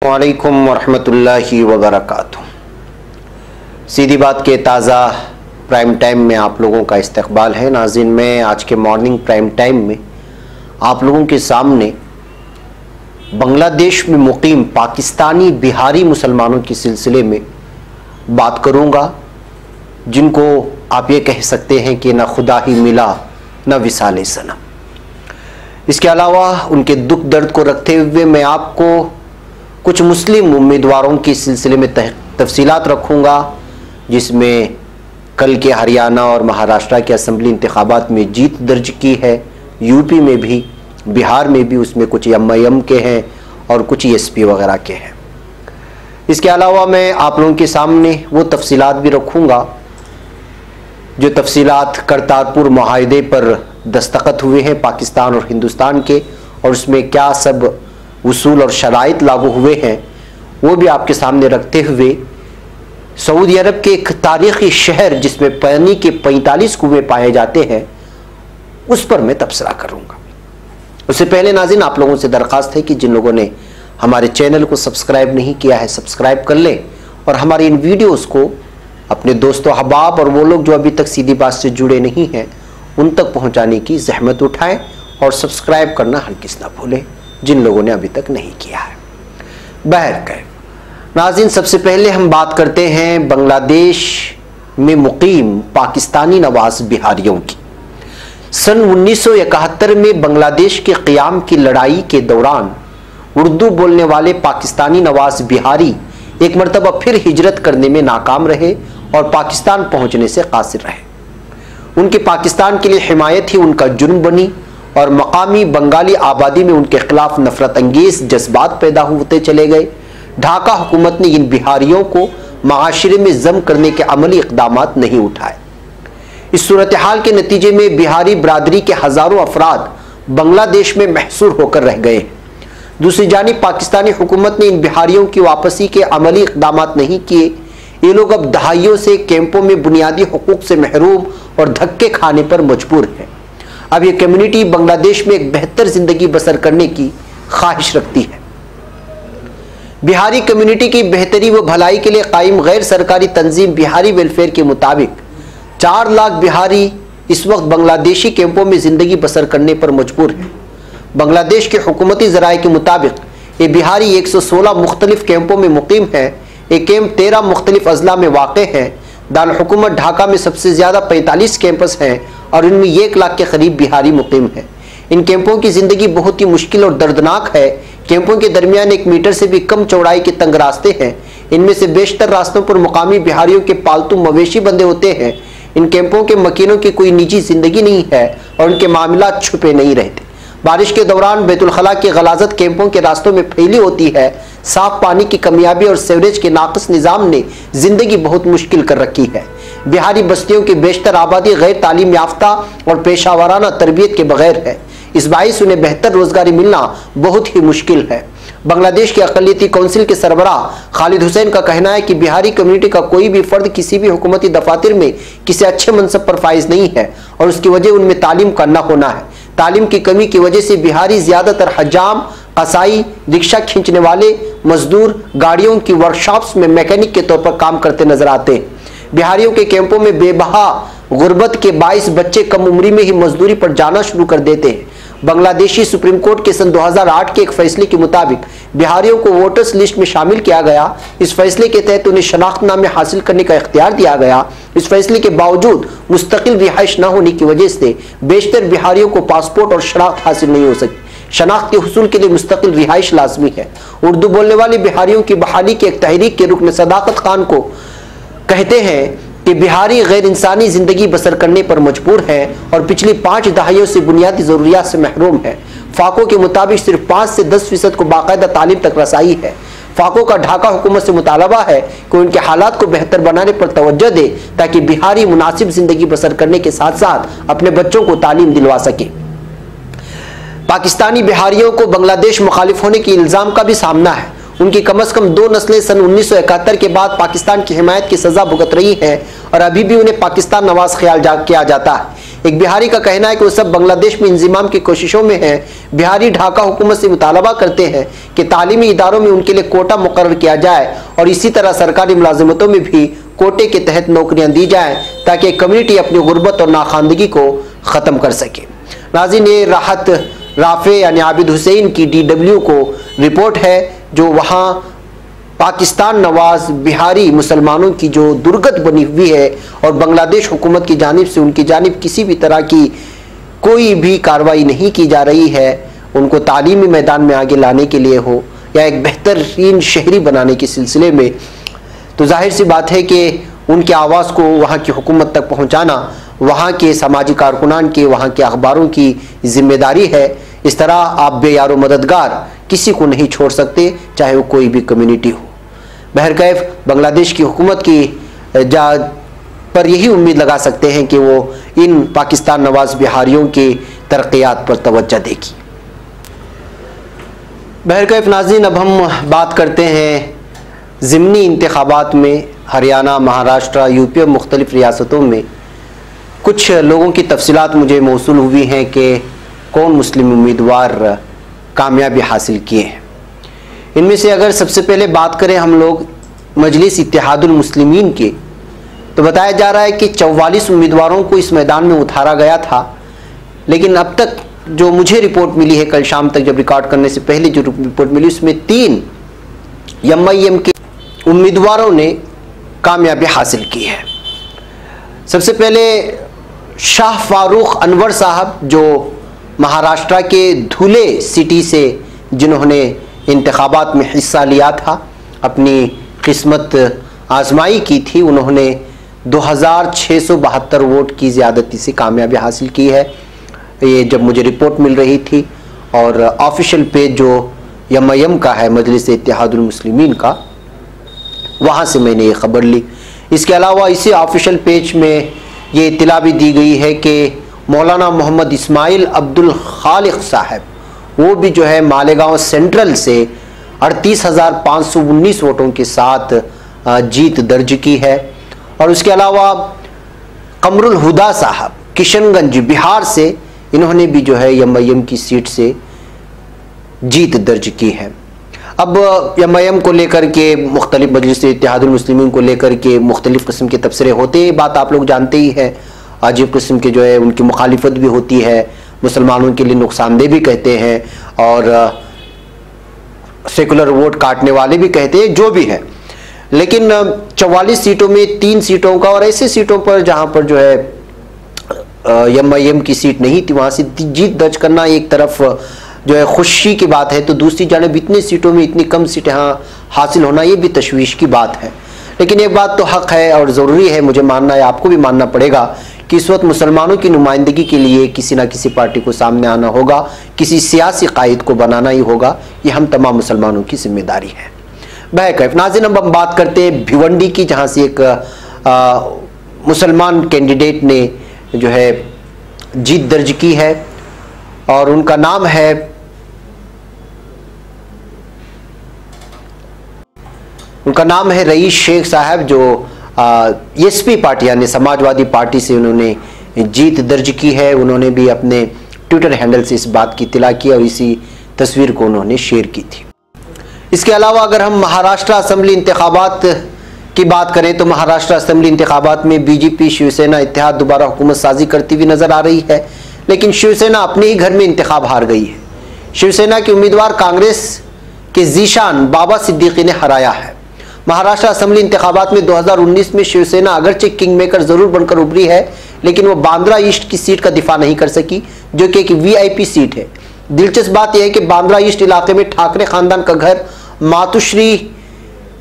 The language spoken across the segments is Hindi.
अस्सलामुअलैकुम वरहमतुल्लाहि वबरकातुहू। सीधी बात के ताज़ा प्राइम टाइम में आप लोगों का इस्तकबाल है। नाज़रीन, मैं आज के मॉर्निंग प्राइम टाइम में आप लोगों के सामने बांग्लादेश में मुकीम पाकिस्तानी बिहारी मुसलमानों के सिलसिले में बात करूँगा, जिनको आप ये कह सकते हैं कि ना खुदा ही मिला ना विसाले सनम। इसके अलावा उनके दुख दर्द को रखते हुए मैं आपको कुछ मुस्लिम उम्मीदवारों के सिलसिले में तफसीलात रखूँगा, जिसमें कल के हरियाणा और महाराष्ट्र के असम्बली इंतखाबात में जीत दर्ज की है, यूपी में भी, बिहार में भी, उसमें कुछ एमआईएम के हैं और कुछ एसपी वगैरह के हैं। इसके अलावा मैं आप लोगों के सामने वो तफसीलात भी रखूँगा जो तफसीलात करतारपुर मुआहदे पर दस्तखत हुए हैं पाकिस्तान और हिंदुस्तान के, और उसमें क्या सब उसूल और शराइत लागू हुए हैं, वो भी आपके सामने रखते हुए सऊदी अरब के एक तारीख़ी शहर जिसमें पानी के 45 कुएं पाए जाते हैं, उस पर मैं तबसरा करूँगा। उससे पहले नाज़रीन, आप लोगों से दरख्वास्त है कि जिन लोगों ने हमारे चैनल को सब्सक्राइब नहीं किया है, सब्सक्राइब कर लें और हमारी इन वीडियोज़ को अपने दोस्तों अहबाब और वो लोग जो अभी तक सीधी बात से जुड़े नहीं हैं उन तक पहुंचाने की जहमत उठाएं और सब्सक्राइब करना हरगिज़ ना भूलें जिन लोगों ने अभी तक नहीं किया है। बहरकैफ नाज़रीन, सबसे पहले हम बात करते हैं बांग्लादेश में मुकीम पाकिस्तानी नवाज बिहारियों की। सन 1971 में बांग्लादेश के क़याम की लड़ाई के दौरान उर्दू बोलने वाले पाकिस्तानी नवाज बिहारी एक मरतबा फिर हिजरत करने में नाकाम रहे और पाकिस्तान पहुंचने से कासिर रहे। उनके पाकिस्तान के लिए हिमायत ही उनका जुर्म बनी और मकामी बंगाली आबादी में उनके खिलाफ नफरत अंगेज जज्बात पैदा होते चले गए। ढाका हुकूमत ने इन बिहारियों को माशरे में जम करने के अमली इक़दामात नहीं उठाए। इस सूरत हाल के नतीजे में बिहारी बरादरी के हज़ारों अफराद बांग्लादेश में महसूर होकर रह गए। दूसरी जानिब पाकिस्तानी हुकूमत ने इन बिहारियों की वापसी के अमली इक़दामात नहीं किए। ये लोग अब दहाइयों से कैंपों में बुनियादी हुकूक से महरूम और धक्के खाने पर मजबूर हैं। अब ये कम्युनिटी बांग्लादेश में एक बेहतर जिंदगी बसर करने की ख्वाहिश रखती है। बिहारी कम्युनिटी की बेहतरी व भलाई के लिए कायम गैर सरकारी तंजीम बिहारी वेलफेयर के मुताबिक 4 लाख बिहारी इस वक्त बांग्लादेशी कैंपों में जिंदगी बसर करने पर मजबूर हैं। बांग्लादेश के हुकूमती ज़राए के मुताबिक ये बिहारी 116 मुख्तलिफ कैंपों में मुकीम हैं। ये कैंप 13 मुख्तलिफ अजला में वाक़ हैं। दारुल हुकूमत ढाका में सबसे ज़्यादा 45 कैंपस हैं और इनमें 1 लाख के करीब बिहारी मुकीम हैं। इन कैंपों की ज़िंदगी बहुत ही मुश्किल और दर्दनाक है। कैंपों के दरमियान 1 मीटर से भी कम चौड़ाई के तंग रास्ते हैं। इनमें से बेशतर रास्तों पर मुकामी बिहारियों के पालतू मवेशी बंधे होते हैं। इन कैंपों के मकीनों की कोई निजी ज़िंदगी नहीं है और उनके मामलात छुपे नहीं रहते। बारिश के दौरान बैतुल खला की गलाजत कैंपों के रास्तों में फैली होती है। साफ पानी की कमियाबी और सीवरेज के नाक़िस निज़ाम ने ज़िंदगी बहुत मुश्किल कर रखी है। बिहारी बस्तियों की बेशतर आबादी गैर तालीम याफ्ता और पेशावराना तरबियत के बगैर है। इस बाइस उन्हें बेहतर रोज़गारी मिलना बहुत ही मुश्किल है। बांग्लादेश की अक़लियती कौंसिल के सरबराह खालिद हुसैन का कहना है कि बिहारी कम्युनिटी का कोई भी फ़र्द किसी भी हुकूमती दफातर में किसी अच्छे मनसब पर फाइज नहीं है और उसकी वजह उनमें तालीम का न होना है। तालीम की कमी की वजह से बिहारी ज़्यादातर हजाम, कसाई, रिक्शा खींचने वाले मजदूर, गाड़ियों की वर्कशॉप्स में मैकेनिक के तौर पर काम करते नजर आते हैं। बिहारियों के कैंपों में बेबहा गुर्बत के 22 बच्चे कम उम्री में ही मजदूरी पर जाना शुरू कर देते हैं। बांग्लादेशी सुप्रीम कोर्ट के सन 2008 के एक फैसले के मुताबिक बिहारियों को वोटर्स लिस्ट में शामिल किया गया। इस फैसले के तहत उन्हें शनाख्तनामे हासिल करने का इख्तियार दिया गया। इस फैसले के बावजूद मुस्तकिल रिहाइश न होने की वजह से बेशतर बिहारियों को पासपोर्ट और शनाख्त हासिल नहीं हो सकी। शनाख्त के हुसूल के लिए मुस्तकिल रिहाइश लाजमी है। उर्दू बोलने वाले बिहारियों की बहाली की एक तहरीक के रुकन सदाकत खान को कहते हैं कि बिहारी गैर इंसानी जिंदगी बसर करने पर मजबूर हैं और पिछली 5 दहाइयों से बुनियादी ज़रूरियात से महरूम है। फाको के मुताबिक सिर्फ 5 से 10% को बाकायदा तालीम तक रसाई है। फाको का ढाका हुकूमत से मुतालबा है कि उनके हालात को बेहतर बनाने पर तवज्जो दे ताकि बिहारी मुनासिब जिंदगी बसर करने के साथ साथ अपने बच्चों को तालीम दिलवा सके। पाकिस्तानी बिहारियों को बांग्लादेश मुखालिफ होने के इल्ज़ाम का भी सामना है। उनकी कम से कम 2 नस्लें सन 1971 के बाद पाकिस्तान की हिमायत की सज़ा भुगत रही हैं और अभी भी उन्हें पाकिस्तान नवाज ख्याल किया जाता है। एक बिहारी का कहना है कि वो सब बांग्लादेश में इंजिमाम की कोशिशों में हैं। बिहारी ढाका हुकूमत से मुतालबा करते हैं कि तालीमी इदारों में उनके लिए कोटा मुकर्रर किया जाए और इसी तरह सरकारी मुलाजिमतों में भी कोटे के तहत नौकरियां दी जाएं ताकि कम्युनिटी अपनी गुर्बत और नाखानदगी को ख़त्म कर सके। नाज़रीन, ये राहत राफे यानी आबिद हुसैन की DW को रिपोर्ट है, जो वहाँ पाकिस्तान नवाज बिहारी मुसलमानों की जो दुर्गत बनी हुई है और बांग्लादेश हुकूमत की जानिब से उनकी जानिब किसी भी तरह की कोई भी कार्रवाई नहीं की जा रही है, उनको तालीमी मैदान में आगे लाने के लिए हो या एक बेहतरीन शहरी बनाने के सिलसिले में, तो जाहिर सी बात है कि उनकी आवाज़ को वहाँ की हुकूमत तक पहुँचाना वहाँ के समाजी कारकुनान के, वहाँ के अखबारों की जिम्मेदारी है। इस तरह आप बेयारो मददगार किसी को नहीं छोड़ सकते, चाहे वो कोई भी कम्युनिटी हो। बहरकैफ बांग्लादेश की हुकूमत की पर यही उम्मीद लगा सकते हैं कि वो इन पाकिस्तान नवाज बिहारियों के तरक्यात पर तवज्जो देगी। बहरकैफ नाज़रीन, अब हम बात करते हैं ज़िमनी इंतखाबात में हरियाणा, महाराष्ट्र, यूपी और मुख्तलिफ रियासतों में कुछ लोगों की तफसीलात मुझे मौसूल हुई हैं कि कौन मुस्लिम उम्मीदवार कामयाबी हासिल किए हैं। इनमें से अगर सबसे पहले बात करें हम लोग मजलिस इत्तेहादुल मुस्लिमीन के, तो बताया जा रहा है कि 44 उम्मीदवारों को इस मैदान में उतारा गया था, लेकिन अब तक जो मुझे रिपोर्ट मिली है, कल शाम तक जब रिकॉर्ड करने से पहले जो रिपोर्ट मिली, उसमें 3 MIM के उम्मीदवारों ने कामयाबी हासिल की है। सबसे पहले शाह फारूक अनवर साहब, जो महाराष्ट्र के धुले सिटी से जिन्होंने इंतखाबात में हिस्सा लिया था, अपनी किस्मत आजमाई की थी, उन्होंने 2672 वोट की ज़्यादती से कामयाबी हासिल की है। ये जब मुझे रिपोर्ट मिल रही थी, और ऑफिशियल पेज जो MIM का है, मजलिस इत्तेहादुल मुस्लिमीन का, वहाँ से मैंने ये ख़बर ली। इसके अलावा इसी ऑफिशियल पेज में ये इत्तला भी दी गई है कि मौलाना मोहम्मद इस्माइल अब्दुल खालिक साहब, वो भी जो है मालेगांव सेंट्रल से 38,519 वोटों के साथ जीत दर्ज की है। और उसके अलावा कमरुल हुदा साहब किशनगंज बिहार से, इन्होंने भी जो है MIM की सीट से जीत दर्ज की है। अब MIM को लेकर के मुख्तलिफ मजलिस इत्तेहादुल मुस्लिमीन को लेकर के मुख्तलिफ किस्म के तबसरे होते हैं, बात आप लोग जानते ही हैं। अजीब किस्म के जो है उनकी मुखालिफत भी होती है, मुसलमानों के लिए नुकसानदेह भी कहते हैं, और सेकुलर वोट काटने वाले भी कहते हैं, जो भी है। लेकिन 44 सीटों में 3 सीटों का, और ऐसे सीटों पर जहां पर जो है MIM की सीट नहीं थी, वहां से जीत दर्ज करना एक तरफ जो है खुशी की बात है, तो दूसरी जानब इतनी सीटों में इतनी कम सीटें हासिल होना, ये भी तशवीश की बात है। लेकिन एक बात तो हक है और ज़रूरी है, मुझे मानना है, आपको भी मानना पड़ेगा कि इस वक्त मुसलमानों की नुमाइंदगी के लिए किसी ना किसी पार्टी को सामने आना होगा, किसी सियासी कायद को बनाना ही होगा। ये हम तमाम मुसलमानों की जिम्मेदारी है। बहरकैफ नाज़रीन, अब हम बात करते हैं भिवंडी की, जहाँ से एक मुसलमान कैंडिडेट ने जो है जीत दर्ज की है, और उनका नाम है रईस शेख साहब, जो SP पार्टी यानी समाजवादी पार्टी से उन्होंने जीत दर्ज की है। उन्होंने भी अपने ट्विटर हैंडल से इस बात की इत्तला की और इसी तस्वीर को उन्होंने शेयर की थी। इसके अलावा अगर हम महाराष्ट्र असेंबली इंतखाबात की बात करें, तो महाराष्ट्र असेंबली इंतखाबात में BJP शिवसेना इत्तेहाद दोबारा हुकूमत साजी करती हुई नजर आ रही है, लेकिन शिवसेना अपने ही घर में इंतखाब हार गई है। शिवसेना के उम्मीदवार कांग्रेस के जीशान बाबा सिद्दीकी ने हराया है। महाराष्ट्र असेंबली इंतखाबात में 2019 में शिवसेना अगरचे किंग मेकर जरूर बनकर उभरी है, लेकिन वो बांद्रा ईस्ट की सीट का दिफा नहीं कर सकी, जो कि एक VIP सीट है। दिलचस्प बात यह है कि बांद्रा ईस्ट इलाके में ठाकरे खानदान का घर मातुश्री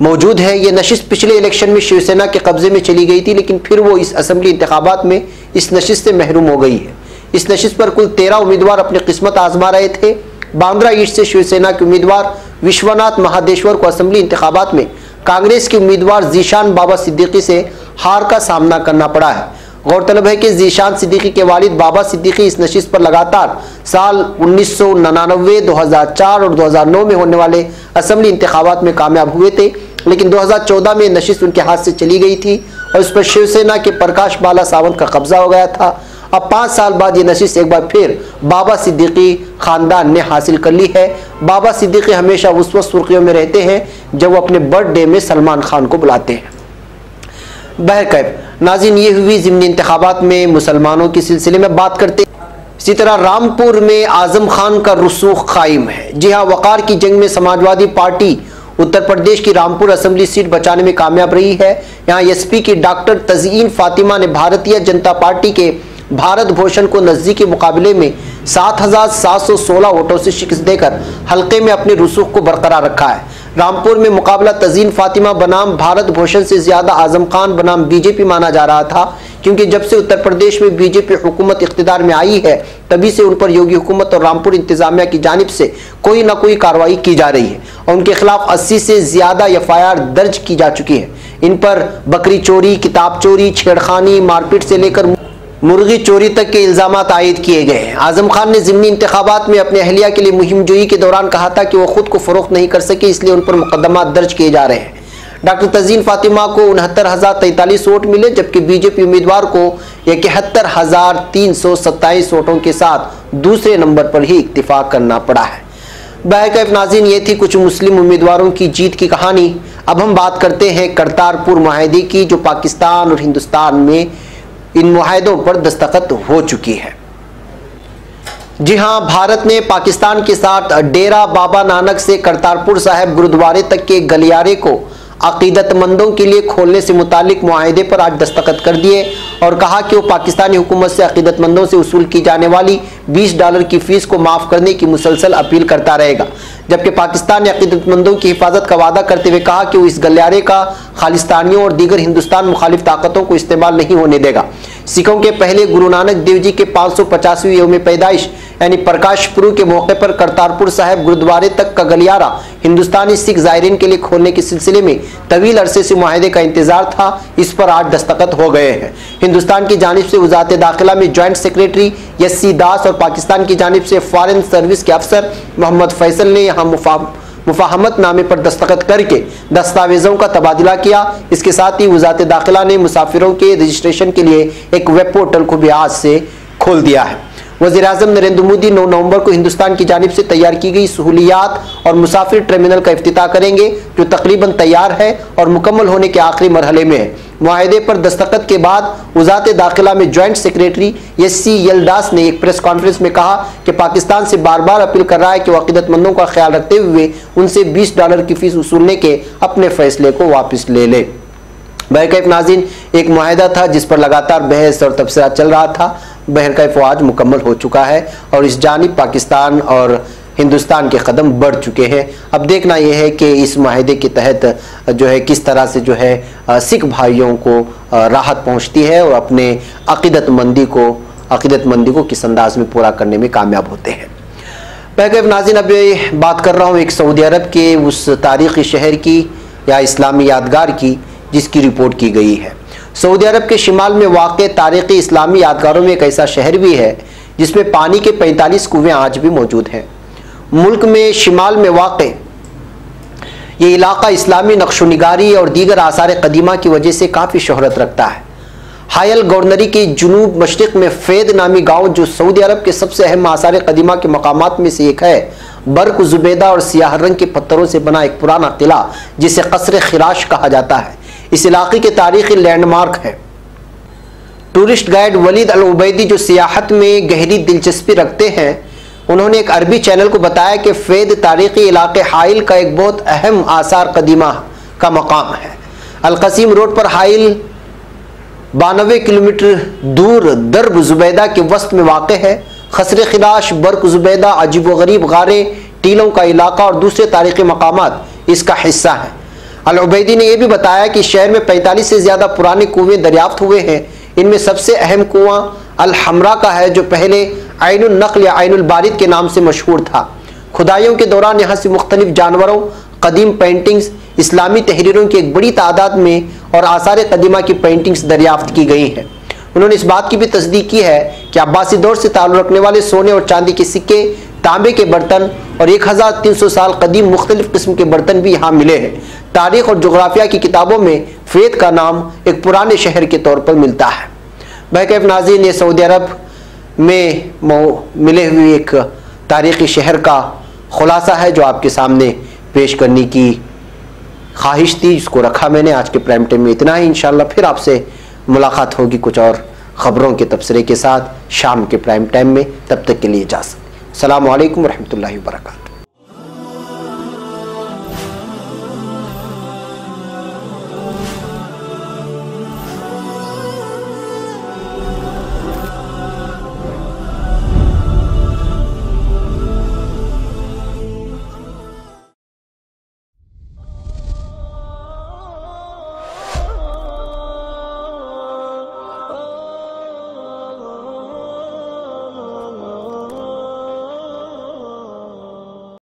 मौजूद है। ये नशिस्त पिछले इलेक्शन में शिवसेना के कब्जे में चली गई थी, लेकिन फिर वो इस असेंबली इंतखाबात में इस नशिस्त से महरूम हो गई है। इस नशिस्त पर कुल 13 उम्मीदवार अपनी किस्मत आजमा रहे थे। बांद्रा ईस्ट से शिवसेना के उम्मीदवार विश्वनाथ महादेश्वर को असेंबली इंतखाबात में कांग्रेस के उम्मीदवार जीशान बाबा सिद्दीकी से हार का सामना करना पड़ा है। गौरतलब है कि जीशान सिद्दीकी के वालिद बाबा सिद्दीकी इस नशिस्त पर लगातार साल 1999, 2004 और 2009 में होने वाले असेंबली इंतखाबात में कामयाब हुए थे, लेकिन 2014 में नशिस्त उनके हाथ से चली गई थी और इस पर शिवसेना के प्रकाश बाला सावंत का कब्जा हो गया था। अब 5 साल बाद ये नशिस्त एक बार फिर बाबा सिद्दीकी खानदान ने हासिल कर ली है। बाबा सिद्दीकी हमेशा उस वक्त सुर्खियों में रहते हैं जब वो अपने बर्थडे में सलमान खान को बुलाते हैं। बहरकैफ नाज़रीन, ये हुई ज़िमनी इंतखाबात में मुसलमानों के सिलसिले में बात करते। इसी तरह रामपुर में आजम खान का रुसूख कायम है। जी हाँ, वक़ार की जंग में समाजवादी पार्टी उत्तर प्रदेश की रामपुर असेंबली सीट बचाने में कामयाब रही है। यहाँ एसपी की डॉक्टर तज़ीन फातिमा ने भारतीय जनता पार्टी के भारत भूषण को नज़दीकी मुकाबले में 7,716 वोटों से शिकस्त देकर हल्के में अपने रुसूख को बरकरार रखा है। रामपुर में मुकाबला तज़ीन फातिमा बनाम भारत भूषण से ज्यादा आजम खान बनाम बीजेपी माना जा रहा था, क्योंकि जब से उत्तर प्रदेश में बीजेपी हुकूमत इख्तिदार में आई है तभी से उन पर योगी हुकूमत और रामपुर इंतजामिया की जानिब से कोई ना कोई कार्रवाई की जा रही है और उनके खिलाफ 80 से ज्यादा एफआईआर दर्ज की जा चुकी है। इन पर बकरी चोरी, किताब चोरी, छेड़खानी, मारपीट से लेकर मुर्गी चोरी तक के इल्जामात आयद किए गए हैं। आजम खान ने ज़िमनी इंतखाबात में अपने अहलिया के लिए मुहिम जोई के दौरान कहा था कि वो खुद को फरोख्त नहीं कर सके, इसलिए उन पर मुकदमा दर्ज किए जा रहे हैं। डॉक्टर तज़ीन फातिमा को 69,043 वोट मिले, जबकि बीजेपी उम्मीदवार को 71,327 वोटों के साथ दूसरे नंबर पर ही इत्तिफाक करना पड़ा है। बहरकैफ नाज़रीन, ये थी कुछ मुस्लिम उम्मीदवारों की जीत की कहानी। अब हम बात करते हैं करतारपुर माहदे की, जो पाकिस्तान और हिंदुस्तान में इन मुआहदों पर दस्तखत हो चुकी है। जी हां, भारत ने पाकिस्तान के साथ डेरा बाबा नानक से करतारपुर साहिब गुरुद्वारे तक के गलियारे को अकीदतमंदों के लिए खोलने से मुतालिक मुआहदे पर आज दस्तखत कर दिए और कहा कि वो पाकिस्तानी हुकूमत से अकीदतमंदों से वसूल की जाने वाली $20 की फीस को माफ़ करने की मुसलसल अपील करता रहेगा। जबकि पाकिस्तान ने अकीदतमंदों की हिफाजत का वादा करते हुए कहा कि वो इस गलियारे का खालिस्तानियों और दीगर हिंदुस्तान मुखालिफ ताकतों को इस्तेमाल नहीं होने देगा। सिखों के पहले गुरु नानक देव जी के 550वीं यौम पैदाइश यानी प्रकाश पुरब के मौके पर करतारपुर साहिब गुरुद्वारे तक का गलियारा हिंदुस्तानी सिख जायरीन के लिए खोलने के सिलसिले में तवील अरसे से मुआहदे का इंतजार था। इस पर आज दस्तखत हो गए हैं। हिंदुस्तान की जानिब से वज़ारत दाखिला में ज्वाइंट सेक्रेटरी एस.सी. दास और पाकिस्तान की जानिब से फॉरेन सर्विस के अफसर मोहम्मद फैसल ने यहाँ मुफाहमत नामे पर दस्तखत करके दस्तावेजों का तबादला किया। इसके साथ ही वज़ारत दाखिला ने मुसाफिरों के रजिस्ट्रेशन के लिए एक वेब पोर्टल को भी आज से खोल दिया है। वज़ीर-ए-आज़म नरेंद्र मोदी 9 नवंबर को हिंदुस्तान की जानिब से तैयार की गई सहूलियात और मुसाफिर टर्मिनल का इफ्तिताह करेंगे, जो तकरीबन तैयार है और मुकम्मल होने के आखिरी मरहले में है। मुआहदे पर दस्तखत के बाद वज़ारत दाखिला में ज्वाइंट सेक्रेटरी एस.सी. दास ने एक प्रेस कॉन्फ्रेंस में कहा कि पाकिस्तान से बार बार अपील कर रहा है कि वह अकीदतमंदों का ख्याल रखते हुए उनसे $20 की फीस वसूलने के अपने फैसले को वापस ले ले। बहरकैफ नाज़रीन, एक मुआहदा था जिस पर लगातार बहस और तबसरा चल रहा था। बहरकैफ आज मुकम्मल हो चुका है और इस जानिब पाकिस्तान और हिंदुस्तान के कदम बढ़ चुके हैं। अब देखना यह है कि इस मुआहदे के तहत जो है किस तरह से जो है सिख भाइयों को राहत पहुंचती है और अपने अकीदतमंदी को किस अंदाज में पूरा करने में कामयाब होते हैं। बहरकैफ नाज़रीन, अब बात कर रहा हूँ एक सऊदी अरब के उस तारीख़ी शहर की या इस्लामी यादगार की जिसकी रिपोर्ट की गई है। सऊदी अरब के शिमाल में वाक़े तारीख़ी इस्लामी यादगारों में एक ऐसा शहर भी है जिसमें पानी के 45 कुएं आज भी मौजूद हैं। मुल्क में शिमाल में वाक़े ये इलाका इस्लामी नक्शोनिगारी और दीगर आसार कदीमा की वजह से काफ़ी शोहरत रखता है। हायल गवर्नरी के जुनूब मशरिक़ में फैद नामी गाँव, जो सऊदी अरब के सबसे अहम आसार कदीमा के मकामात में से एक है, बर्क जुबैदा और सियाह रंग के पत्थरों से बना एक पुराना किला जिसे कसर खिराश कहा जाता है, इस इलाके के तारीखी लैंडमार्क है। टूरिस्ट गाइड वलीद अल उबैदी, जो सियाहत में गहरी दिलचस्पी रखते हैं, उन्होंने एक अरबी चैनल को बताया कि फैद तारीखी इलाके हाइल का एक बहुत अहम आसार कदीमा का मकाम है। अलकसीम रोड पर हाइल 92 किलोमीटर दूर दर्ब जुबैदा के वस्त में वाक़ है। खसर खिराश, बर्क जुबैदा, अजीब व गरीब गारें, टीलों का इलाका और दूसरे तारीखी मकामात इसका हिस्सा हैं। अल उबैदी ने यह भी बताया कि शहर में 45 से ज़्यादा पुराने कुएं दरियाफ्त हुए हैं। इनमें सबसे अहम कुआं अल हमरा का है, जो पहले आइनुल नक़ल या आइनुल बारिद के नाम से मशहूर था। खुदाइयों के दौरान यहाँ से मुख्तलिफ जानवरों, कदीम पेंटिंग्स, इस्लामी तहरीरों की एक बड़ी तादाद में और आसार कदीमा की पेंटिंग्स दरियाफ्त की गई हैं। उन्होंने इस बात की भी तस्दीक की है कि अब्बासी दौर से ताल्लुक़ रखने वाले सोने और चांदी के सिक्के, तांबे के बर्तन और 1300 साल कदीम मुख्तलिफ किस्म के बर्तन भी यहाँ मिले हैं। तारीख़ और जोग्राफिया की किताबों में फैद का नाम एक पुराने शहर के तौर पर मिलता है। बहरकैफ नाज़रीन, ये सऊदी अरब में मिले हुए एक तारीख़ी शहर का खुलासा है जो आपके सामने पेश करने की ख्वाहिश थी, जिसको रखा मैंने। आज के प्राइम टाइम में इतना ही। इंशाल्लाह फिर आपसे मुलाकात होगी कुछ और ख़बरों के तबसरे के साथ शाम के प्राइम टाइम में। तब तक के लिए इजाज़त। अस्सलामु अलैकुम रहमतुल्लाहि व बरकातहू।